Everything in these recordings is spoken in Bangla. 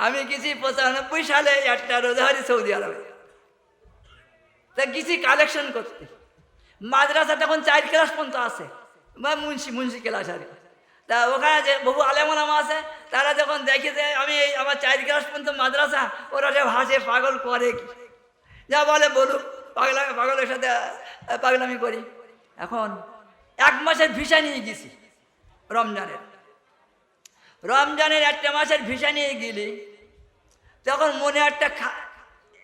আমি গেছি 95 সালে একটা রোজাহারি সৌদি আরবে। তা গেছি কালেকশন করতে। মাদ্রাসা তখন 4 ক্লাস পর্যন্ত আছে, বা মুন্সি ক্লাস আর কি। তা ওখানে যে বহু আলেমা আছে, তারা যখন দেখে যে আমি এই আমার 4 ক্লাস পর্যন্ত মাদ্রাসা, ওরা যে হাসে, পাগল করে কি যা বলে বলুক, পাগলের সাথে পাগলামি করি। এখন 1 মাসের ভিসা নিয়ে গেছি, রমজানের 1 মাসের ভিসা নিয়ে গেলি। তখন মনে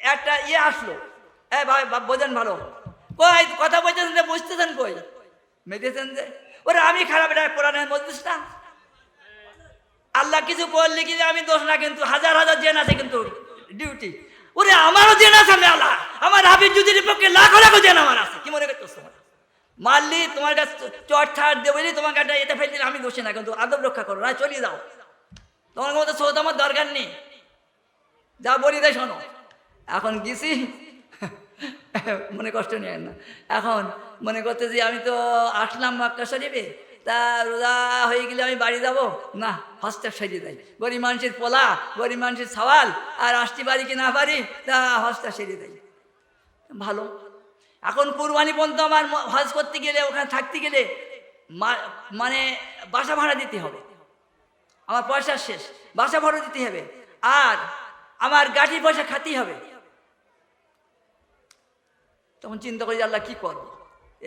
একটা ইয়ে আসলো, ভাই বোঝেন ভালো, কই কথা বলতেছেন যে বুঝতেছেন, কই মেতেছেন যে ওরা আমি খারাপ, এটা কোরআনের মজলিস না। আল্লাহ কিছু করলে কি আমি দোষ না, কিন্তু হাজার হাজার জেন আছে কিন্তু ডিউটি। ওরে আমারও জেন আছে, আল্লাহ আমার হাফিজ জুদির পক্ষে লাখো লাখো জেন আমার আছে। কি মনে করতেছ তোমার? মারলি, তোমার কাছে চট ছাড় দেবলি, তোমাকে একটা এতে ফেললি, আমি দোষী না, কিন্তু আদব রক্ষা করো না, চলিয়ে যাও। তোমার মতো সৌদ আমার দরকার নেই, যা বলি তাই শোনো। এখন গেছি, মনে কষ্ট নিয়ে না। এখন মনে করতেছি আমি তো আসলাম মক্কা শরীফে, তা রোজা হয়ে গেলে আমি বাড়ি যাব না, হজটা সেরে দেয়। গরিব মানুষের পোলা, গরিব মানুষের সওয়াল, আর আসতে পারি কি না পারি, তা হজটা সেরে দেয়। ভালো। এখন কুরবানি পর্যন্ত আমার হজ করতে গেলে, ওখানে থাকতে গেলে মানে বাসা ভাড়া দিতে হবে, আমার পয়সা শেষ, বাসা ভাড়া দিতে হবে, আর আমার গাড়ির পয়সা খাতেই হবে। তখন চিন্তা করি আল্লাহ কি করবো,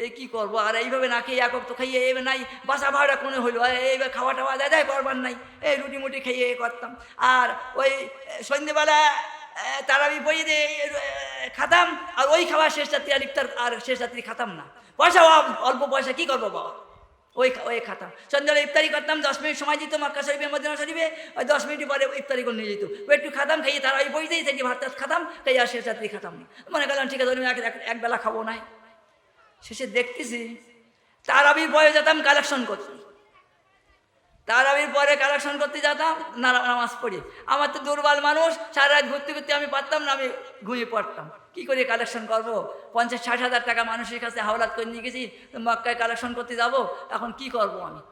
এই কি করবো, আর এইভাবে না খেয়ে একক তো খাইয়ে এবার নাই, বাসা ভাড়া কোনো হইলো, এইবার খাওয়া টাওয়া দেয় করবার নাই, এই রুটি মুটি খাইয়ে করতাম। আর ওই সন্ধ্যেবেলা তারাবি বই দিয়ে খাতাম, আর ওই খাওয়া শেষ রাত্রি আর ইফতার আর শেষ রাত্রি খাতাম না, পয়সা অল্প পয়সা, কি করবো বাবা, ওই খাতাম। সন্ধ্যাবেলা ইফতারি করতাম, 10 মিনিট সময় দিত মক্কা শরীফের মদিনা শরীফে, ওই 10 মিনিট পরে ইফতারি করে নিয়ে যেত, ওই একটু খাতাম, খাইয়ে তারা ওই বই দিয়ে থেকে ভাত খাতাম, খাইয়ে আর শেষ রাত্রি খাতাম না। মনে করলাম ঠিক আছে, এক বেলা খাবো নাই। শেষে দেখতেছি তারাবির পরে যেতাম কালেকশন করতে, তারাবির পরে কালেকশন করতে যেতাম, নামাজ পড়ি। আমার তো দুর্বল মানুষ, সারা রাত ঘুরতে ঘুরতে আমি পারতাম না, আমি ঘুমিয়ে পড়তাম। কি করে কালেকশন করবো? 50-60 হাজার টাকা মানুষের কাছে হাওলাত করে নিয়ে গেছি, মক্কায় কালেকশন করতে যাব, এখন কি করব আমি?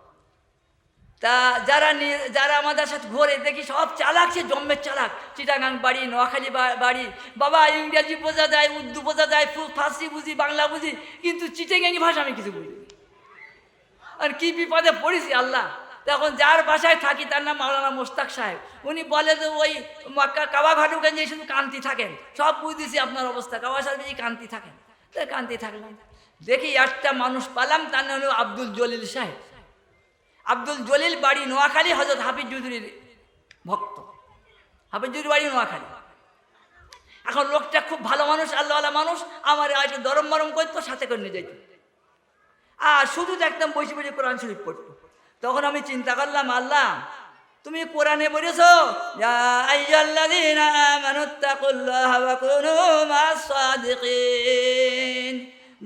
তা যারা আমাদের সাথে ঘোরে দেখি সব চালাক, সে জম্মের চালাক। চিটাগাং বাড়ি, নোয়াখালী বাড়ি, বাবা ইংরেজি বোঝা যায়, উর্দু বোঝা যায়, ফার্সি বুঝি, বাংলা বুঝি, কিন্তু চিটাগাঙ্গি ভাষা আমি কিছু বুঝি। আর কি বিপদে পড়েছি আল্লাহ। তখন যার বাসায় থাকি তার নাম মাওলানা মোস্তাক সাহেব, উনি বলে যে ওই মক্কা কাবা ঘাটুগঞ্জে শুধু কান্তি থাকেন, সব বুঝতেছি আপনার অবস্থা, কাবা সাহেব কান্তি থাকেন। তাই কান্তি থাকলাম, দেখি একটা মানুষ পালাম, তার নাম হলো আব্দুল জলিল সাহেব। আব্দুল জলিল বাড়ি নোয়াখালী, হযরত হাফিজ জুদুরির ভক্ত, হাফিজ জুদুরির বাড়ি নোয়াখালী। এখন লোকটা খুব ভালো মানুষ, আল্লাহওয়ালা মানুষ, আমার একটু দরম মরম করতো, সাথে করে নিয়ে যেত, আর শুধু দেখতাম বসে বসে কোরআন শরীফ পড়তো। তখন আমি চিন্তা করলাম, আল্লাহ তুমি কোরআনে বলেছো ইয়া আইয়ুহাল্লাযীনা আমানুত্তাকুল্লাহা ওয়া কুনু মা'আস সাদিকিন,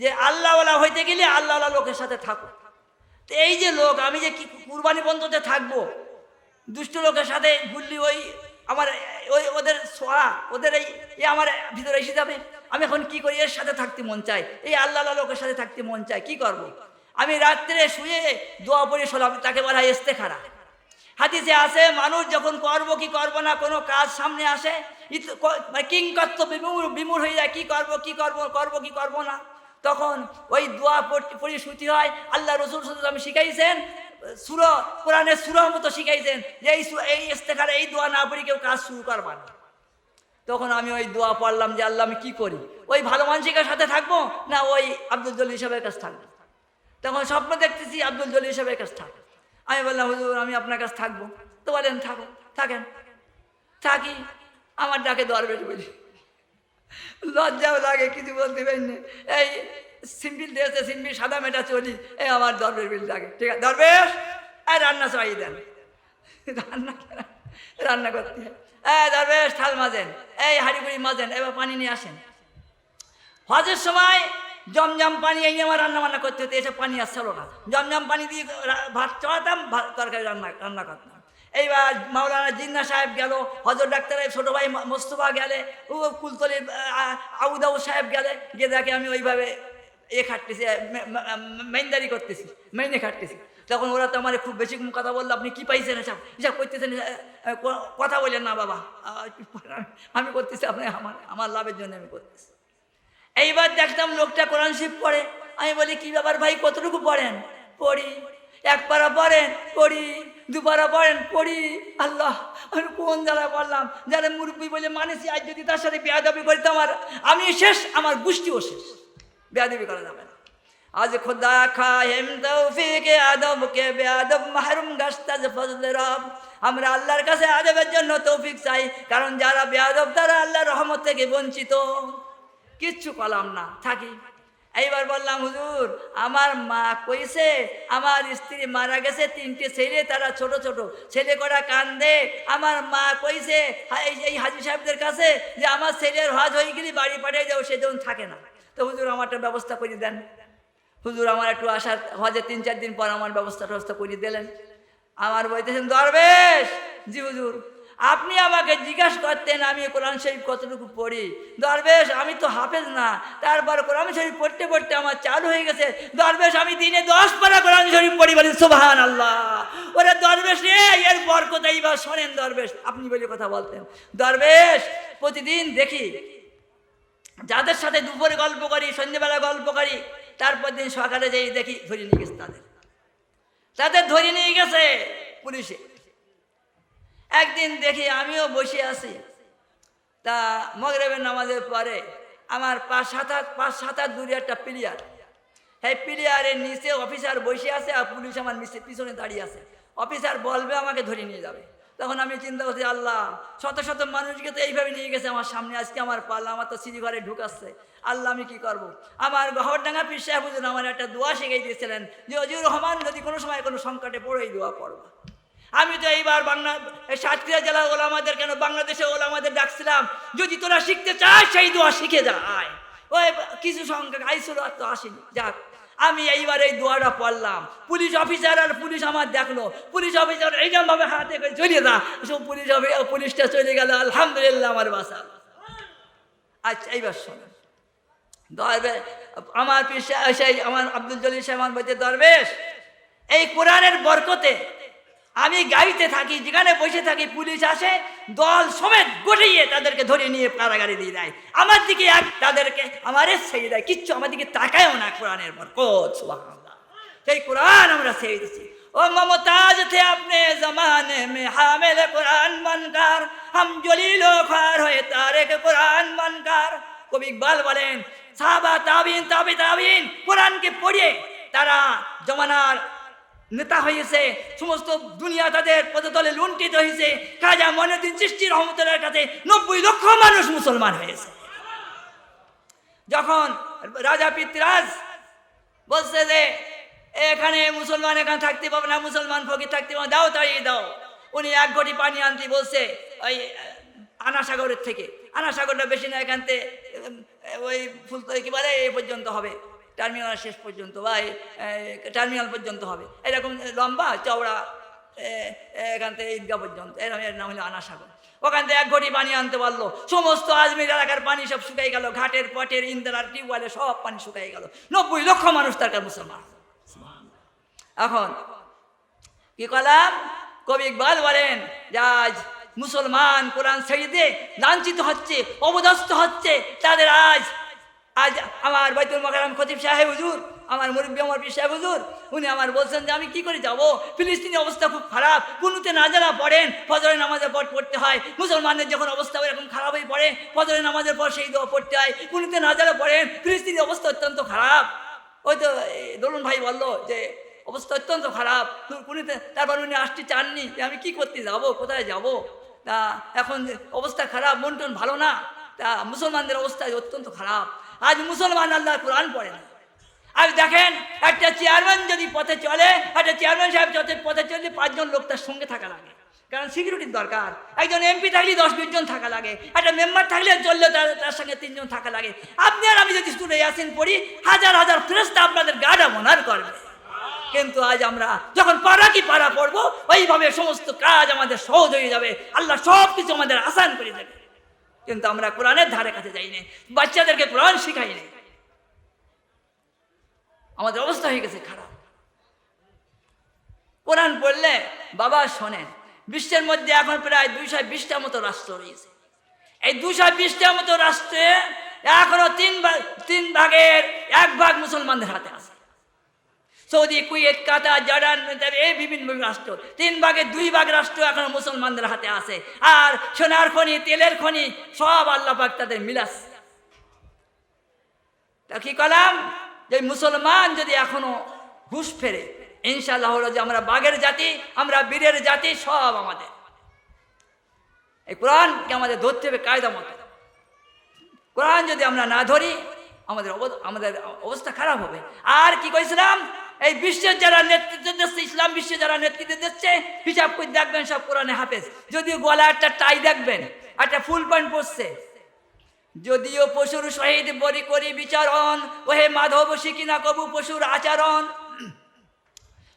যে আল্লাহওয়ালা হইতে গেলে আল্লাহওয়ালা লোকের সাথে থাকো। তো এই যে লোক, আমি যে কি কুরবানি পর্যন্ত থাকবো, দুষ্ট লোকের সাথে ঘুরলি, আমার ওদের ছোঁয়া, ওদের এই আমার ভিতরে এসে যাবে। আমি এখন কি করি? এর সাথে থাকতে মন চাই, এই আল্লাহওয়ালা লোকের সাথে থাকতে মন চাই, কি করব? আমি রাত্রে শুয়ে দোয়া পড়ে শোলাম, তাকে বলা হয় ইস্তেখারা। হাদিসে আছে, মানুষ যখন করবো কি করবো না কোনো কাজ সামনে আসে, কিংকর্ত বিমূঢ় হয়ে যায়, কি করবো কি করবো না, তখন ওই দোয়া পড়ে শুতে হয়। আল্লাহ রাসূল সাল্লাল্লাহু আলাইহি ওয়াসাল্লাম শিখাইছেন, সূরা কোরআনের সূরার মতো শিখাইছেন যে এই ইস্তেখারা, এই দোয়া না পড়ে কেউ কাজ শুরু করবা না। তখন আমি ওই দোয়া পড়লাম যে আল্লাহ আমি কি করি, ওই ভালো মানুষের সাথে থাকবো না ওই আব্দুল জলিল সাহেবের কাছে থাকবো? তখন স্বপ্ন দেখতেছি আব্দুল জলিল সাহেবের কাছে থাকবো। আমি বললাম, হুজুর আমি আপনার কাছে থাকবো। তো বলেন থাকেন। থাকি, আমার ডাকে দরবেশ বলি, লজ্জাও লাগে, কিছু বলতে পারি না। এই সিম্পিল দিয়েছে, সিম্পিল সাদা মেটা চলি, এই আমার দরবেশ বিল ডাকে, ঠিক আছে দরবেশ, এই রান্না চাই দেন, রান্না করতে হয়, এই দরবেশ থাল মাজেন, এই হাঁড়ি বুড়ি মাজেন, এবার পানি নিয়ে আসেন। হজের সময় জমজম পানি এই আমার রান্না বান্না করতে হতো, এসব পানি আসছিল না, জমজম পানি দিয়ে ভাত চড়াতাম, তরকারি রান্না করতাম। এইবার মাওলানা জিন্না সাহেব গেল, হজর ডাক্তারের ছোটো ভাই মোস্তফা গেলে, ও কুলতলির আবু দাউদ সাহেব গেলে, গিয়ে দেখে আমি ওইভাবে খাটতেছি, মেইনদারি করতেছি, মেইনে খাটতেছি। তখন ওরা তো আমার খুব বেশি কথা বললো, আপনি কি পাইছেন এসব এসব করতেছেন, কথা বললেন না বাবা, আমি করতেছি আপনি আমার লাভের জন্য আমি করতেছি। এইবার দেখতাম লোকটা কোরআন শরীফ পড়ে। আমি বলি কি ব্যাপার ভাই, কতটুকু পড়েন? পড়ি। এক পারা পড়েন? পড়ি। দুপারা পড়েন? পড়ি। আল্লাহ, আমি কোন জ্বালায় পড়লাম, যারা মুরব্বী বলে মানেছি, আজ যদি তার সাথে বেয়াদবি করতাম আমি শেষ, আমার গোষ্ঠীও শেষ। বেয়াদবি করা যাবে না। আজ খুদা খায়েম তৌফিক আদব কে বেয়াদব মাহরুম গাস্তাজ ফজল রব। আমরা আল্লাহর কাছে আদবের জন্য তৌফিক চাই, কারণ যারা বেয়াদব তারা আল্লাহর রহমত থেকে বঞ্চিত। কিচ্ছু কলাম না, থাকি। এইবার বললাম হুজুর, আমার মা কইছে আমার স্ত্রী মারা গেছে, 3টে ছেলে, তারা ছোট ছোট ছেলে করা কান্দে। আমার মা কইছে এই হাজি সাহেবদের কাছে যে আমার ছেলের হজ হয়ে গেলে বাড়ি পাঠিয়ে যাও, সে যখন থাকে না। তো হুজুর আমার একটা ব্যবস্থা করে দেন। হুজুর আমার একটু আসার হজে 3-4 দিন পর আমার ব্যবস্থা করে দিলেন। আমার বলতেছেন দরবেশ, জি হুজুর, আপনি আমাকে জিজ্ঞাসা করতেন আমি কোরআন শরীফ কতটুকু পড়ি। দরবেশ, আমি তো হাফেজ না, তারপর কোরআন শরীফ পড়তে পড়তে আমার চালু হয়ে গেছে। দরবেশ, আমি দিনে 10 পারা কোরআন শরীফ পড়ি। বলি সুবহানাল্লাহ। ওরে দরবেশ রে, এর বরকত এইবার শোনেন দরবেশ, আপনি বলে কথা বলতেন। দরবেশ, প্রতিদিন দেখি যাদের সাথে দুপুরে গল্প করি, সন্ধ্যেবেলা গল্প করি, তারপর দিন সকালে যেই দেখি ধরে নিয়ে গেছে, তাদের ধরে নিয়ে গেছে পুলিশে। একদিন দেখি আমিও বসে আছি, তা মাগরিবের নামাজের পরে আমার 5-7 হাত দূরে একটা প্লেয়ার, এই প্লেয়ারের নিচে অফিসার বসে আছে আর পুলিশ আমার পিছনে দাঁড়িয়ে আছে। অফিসার বলবে আমাকে ধরে নিয়ে যাবে। তখন আমি চিন্তা করছি, আল্লাহ, শত শত মানুষকে তো এইভাবে নিয়ে গেছে আমার সামনে, আজকে আমার পাল্লা, আমার তো সিঁড়ি ঘরে ঢুকাচ্ছে। আল্লাহ, আমি কি করব? আমার গহরডাঙ্গা পীর সাহেব হুজুর আমার একটা দোয়া শিখিয়ে দিয়েছিলেন যে অজিউর রহমান, যদি কোনো সময় কোনো সংকটে পড়ে এই দোয়া পড়বা। আমি তো এইবার সাতক্ষীরা জেলার ওলামাদের, কেন বাংলাদেশে ওলামাদের ডাকছিলাম, যদি তোরা শিখতে চাস সেই দোয়া শিখে যায়। ওই কিছু সংখ্যক আইসুল আর তো আসেনি, যাক আমি এইবার এই দোয়াটা পড়লাম। পুলিশ অফিসার আর পুলিশ আমার দেখলো, পুলিশ অফিসার এইরকম ভাবে হাতে করে চলে যা, সব পুলিশটা চলে গেল, আলহামদুলিল্লাহ আমার বাসা। আচ্ছা এইবার শোনেন, দরবেশ আমার সেই আমার আব্দুল জলিল সাহেব বলতে, দরবেশ, এই কোরআনের বরকতে আমি গাড়িতে থাকি, যেখানে বসে থাকি, পুলিশ আসে দল সমেত গড়িয়ে তাদেরকে ধরে নিয়ে কারাগারে দিয়ে দেয়। আমার দিকে তাদেরকে আমারে ছেড়ে দেয়, কিচ্ছু আমার দিকে তাকায়ও না। কোরআনের বরকত, সুবহানাল্লাহ। সেই কোরআন আমরা ছেড়ে দিচ্ছি। ও মমতাজ থে আপনে জমানে মে হামিল কোরআন বনকার, হাম জলিলো খার হয়ে তারেক কোরআন বনকার। কবি ইকবাল বলেন, সাহাবা তাবিন তাবে তাবিন কোরআনকে পড়ে তারা জমানার নেতা হয়েছে, সমস্ত দুনিয়া তাদের পদতলে লুণ্ঠিত হয়েছে। খাজা মঈনুদ্দিন চিশতি রহমতুল্লাহর কাছে 90 লক্ষ মানুষ মুসলমান হয়েছে। যখন রাজা পৃথ্বীরাজ বলছে যে এখানে মুসলমান এখানে থাকতে পাবে না, মুসলমান ফকির থাকতে পাবে, দাও তাড়িয়ে দাও। উনি 1 ঘটি পানি আনতে বলছে ওই আনাসাগরের থেকে। আনাসাগরটা বেশি না, এখান থেকে ওই ফুলতলি কি বলে এই পর্যন্ত হবে, টার্মিনাল শেষ পর্যন্ত বা টার্মিনাল পর্যন্ত হবে, এরকম লম্বা চওড়া, এখান থেকে ঈদগাহ পর্যন্ত, এর নাম হলো আনাসাগর। ওখান থেকে 1 ঘটি পানি আনতে পারলো। সমস্ত আজমির এলাকার পানি সব শুকাই গেল, ঘাটের পটের ইন্দারার টিউবওয়েলে সব পানি শুকাই গেল। 90 লক্ষ মানুষ তার কাছে মুসলমান। এখন কি করলাম? কবি ইকবাল বলেন যে আজ মুসলমান কোরআন ছেড়ে দিয়ে লাঞ্ছিত হচ্ছে, অবদস্থ হচ্ছে। তাদের আজ আমার বাইতুল মোকাররম খতিব সাহেব হুজুর, আমার মুরব্বী আমার পীর সাহেব হুজুর, উনি আমার বলছেন যে আমি কি করে যাব, ফিলিস্তিনি অবস্থা খুব খারাপ, কুনুতে নাজারা পড়েন, ফজরের নামাজের পর পড়তে হয়। মুসলমানদের যখন অবস্থা এরকম খারাপ হয়ে পড়ে, ফজরের নামাজের পর সেই দোয়া পড়তে হয়, কুনুতে নাজারা পড়েন, ফিলিস্তিনি অবস্থা অত্যন্ত খারাপ। ওই তো দরুন ভাই বললো যে অবস্থা অত্যন্ত খারাপ, কুনুতে। তারপর উনি আসতে চাননি যে আমি কি করতে যাব, কোথায় যাব। তা এখন অবস্থা খারাপ, মন টন ভালো না, তা মুসলমানদের অবস্থা অত্যন্ত খারাপ। আজ মুসলমান আল্লাহর কোরআন পড়ে না। আজ দেখেন, একটা চেয়ারম্যান যদি পথে চলে, একটা চেয়ারম্যান সাহেব পথে চললে 5 জন লোক তার সঙ্গে থাকা লাগে, কারণ সিকিউরিটির দরকার। একজন এমপি থাকলে 10-20 জন থাকা লাগে, একটা মেম্বার থাকলে চললে তার সঙ্গে 3 জন থাকা লাগে। আপনি আর আমি যদি সূরা ইয়াসিন পড়ি, হাজার হাজার ফেরেশতা আপনাদের গার্ড অনার করবে। কিন্তু আজ আমরা যখন পারা কি পারা পড়বো, ওইভাবে সমস্ত কাজ আমাদের সহজ হয়ে যাবে, আল্লাহ সব কিছু আমাদের আসান করে দেবে। কিন্তু আমরা কোরআনের ধারে কাছে যাই না, বাচ্চাদেরকে কোরআন শিখাই না। আমাদের অবস্থা হয়ে গেছে খারাপ। কোরআন পড়লে বাবা শোনেন, বিশ্বের মধ্যে এখন প্রায় 220টা মতো রাষ্ট্র রয়েছে। এই 220টার মতো রাষ্ট্রে এখনো 3 ভাগের 1 ভাগ মুসলমানদের হাতে আছে। সৌদি, কুয়েত, কাতার, জর্ডান, এই বিভিন্ন রাষ্ট্র 3 ভাগের 2 ভাগ রাষ্ট্র এখনো মুসলমানদের হাতে আছে। আর সোনার খনি, তেলের খনি সব আল্লাহ পাক তাদের মিলাচ্ছে। তা কি করলাম, যে মুসলমান যদি এখনো হুঁশ ফেরে, ইনশাআল্লাহ হলো যে আমরা বাঘের জাতি, আমরা বীরের জাতি, সব আমাদের। এই কোরআনকে আমাদের ধরতে হবে কায়দা মতো। কোরআন যদি আমরা না ধরি আমাদের অবস্থা খারাপ হবে। আর কি কইছিলাম, এই বিশ্বের যারা নেতৃত্ব দিচ্ছে, ইসলাম বিশ্বে যারা নেতৃত্ব দিচ্ছে, হিসাব করে দেখবেন সব কোরআনে হাফেজ। যদিও গলা একটা টাই দেখবেন, একটা ফুল প্যান্ট পরছে, যদিও পশুর শহীদ বরি করি বিচারণ, ওহে মাধব শিখি না কবু পশুর আচরণ।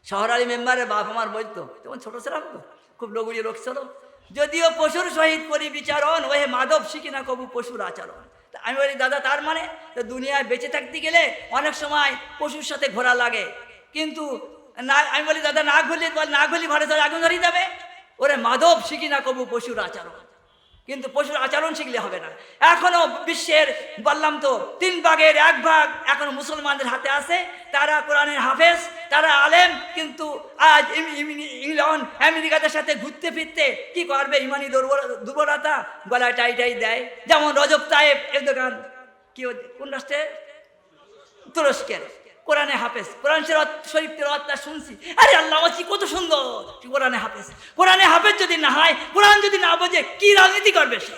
শহরালি মেম্বারের বাপ আমার বলতো, তখন ছোট ছিলাম তো, খুব লগুড়ি লোক ছিল, যদিও পশুর শহীদ করি বিচারণ, ওহে মাধব শিখি না কবু পশুর আচরণ। আমি বলি দাদা, তার মানে তো দুনিয়ায় বেঁচে থাকতে গেলে অনেক সময় পশুর সাথে ঘোরা লাগে, কিন্তু না, আমি বলি দাদা না ঘুরলি ঘরে ধরে আগুন ধরিয়ে যাবে। ওরে মাধব শিখি না কবু পশুর আচরণ, কিন্তু পশুর আচরণ শিখলে হবে না। এখনো বিশ্বের বললাম তো 3 ভাগের 1 ভাগ এখনো মুসলমানদের হাতে আছে। তারা কোরআনের হাফেজ, তারা আলেম, কিন্তু আজ ইংল্যান্ড আমেরিকাদের সাথে ঘুরতে ফিরতে কি করবে, ইমানি দুর্বলতা, গলায় টাই দেয়। যেমন রজব তায়েব এরদোগান, কি কোন রাষ্ট্রে, তুরস্কের, কোরআনে হাফেজ, কোরআন শরীফ তেলাওয়াতটা শুনছি, আরে আল্লাহ কত সুন্দর কোরআনে হাফেজ। কোরআনে হাফেজ যদি না হয়, কোরআন যদি না বোঝে, কি রাজনীতি করবে সে?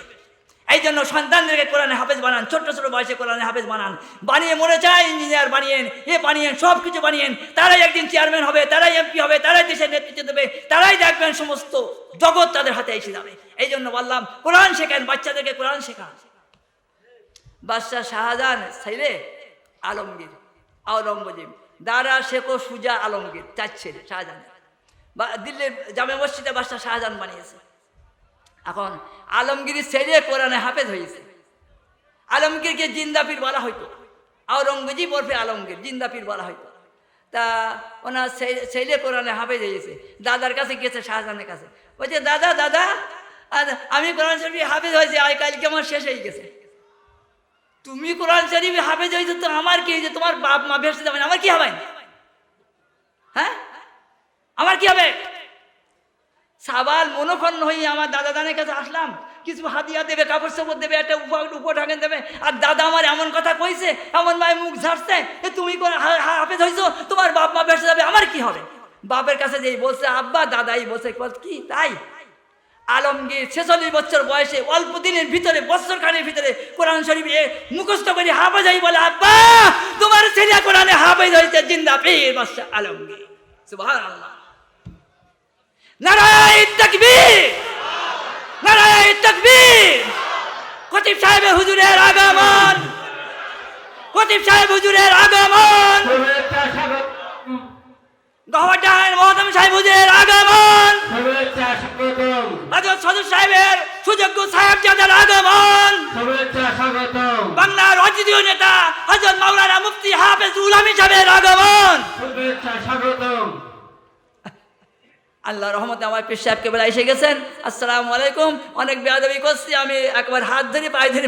এই জন্য সন্তানদেরকে কোরআনে হাফেজ বানান, ছোট্ট ছোট বয়সে কোরআনে হাফেজ বানান, বানিয়ে মনে চায় ইঞ্জিনিয়ার বানিয়েন, বানিয়েন, সব কিছু বানিয়েন। তারাই একদিন চেয়ারম্যান হবে, তারাই এমপি হবে, তারাই দেশের নেতৃত্ব দেবে, তারাই দেখবেন সমস্ত জগৎ তাদের হাতে এসে যাবে। এই জন্য বললাম কোরআন শেখান, বাচ্চাদেরকে কোরআন শেখান। বাদশাহ শাহজাহান ছেলে আলমগীর, আওরঙ্গজেব, দারা শেখ সুজা আলমগীর, 4 ছেলে শাহজাহানের। দিল্লির জামে মসজিদে বাদশাহ শাহজাহান বানিয়েছে। এখন আলমগীর ছেলে কোরআনে হাফেজ হয়েছে। আলমগীরকে জিন্দাপীর বলা হইতো, আওরঙ্গজেব ওরফে আলমগীর জিন্দাপীর বলা হইতো। তা ওনার ছেলে কোরআনে হাফেজ হয়েছে, দাদার কাছে গেছে, শাহজাহানের কাছে, বলছে দাদা দাদা আমি কোরআন শরীফ হাফেজ হয়েছে, কালকে আমার শেষ হয়ে গেছে। তুমি কোরআন শরীফ হাফেজ হয়েছে তো আমার কি হয়েছে? তোমার বাপ মা ভেসে যাবেন, আমার কি হবে? হ্যাঁ, আমার কি হবে? সাবাল মনোক্ষণ হয়ে আমার দাদা দানের কাছে আসলাম, কিছু হাতিয়া দেবে, কাপড় সাপড় দেবে, একটা উপঢাকেন দেবে। আর দাদা আমার এমন কথা কইছে, এমন মায়ের মুখ ঝাড়ছে, তুমি হাফেজ হয়েছো, তোমার বাপ মা ভেসে যাবে, আমার কি হবে? বাপের কাছে যেই বলছে আব্বা, দাদাই বলছে কি তাই? আলমগীর 46 বছর বয়সে অল্প দিনের ভিতরে, বছর খানের ভিতরে কোরআন শরীফ মুখস্থ করে হাফেজ হয়ে বলে, আব্বা তোমার ছেলে কোরআনে হাফেজ হয়েছে, জিন্দাপীর বাদশাহ আলমগীর। সুবহানাল্লাহ, নারায়ে তাকবীর, নারায়ে তাকবীর। খতিব সাহেব হুজুরের আগমন, খতিব সাহেব হুজুরের আগমন, গহওয়াটান মহতম সাহেব হুজুরের আগমন, হযরত সদর সাহেবের সুযোগ্য সাহেবজাদার আগমন, বাংলার অজিতীয় নেতা হযরত মাওলানা মুফতি হাফেজুল আমিন সাহেবের আগমন। আল্লাহ রহমতে আমার পীর সাহেবকে বেলা এসে গেছেন। আসসালামু আলাইকুম। অনেক বেয়াদবি করছি আমি, একবার হাত ধরে পায়ে ধরে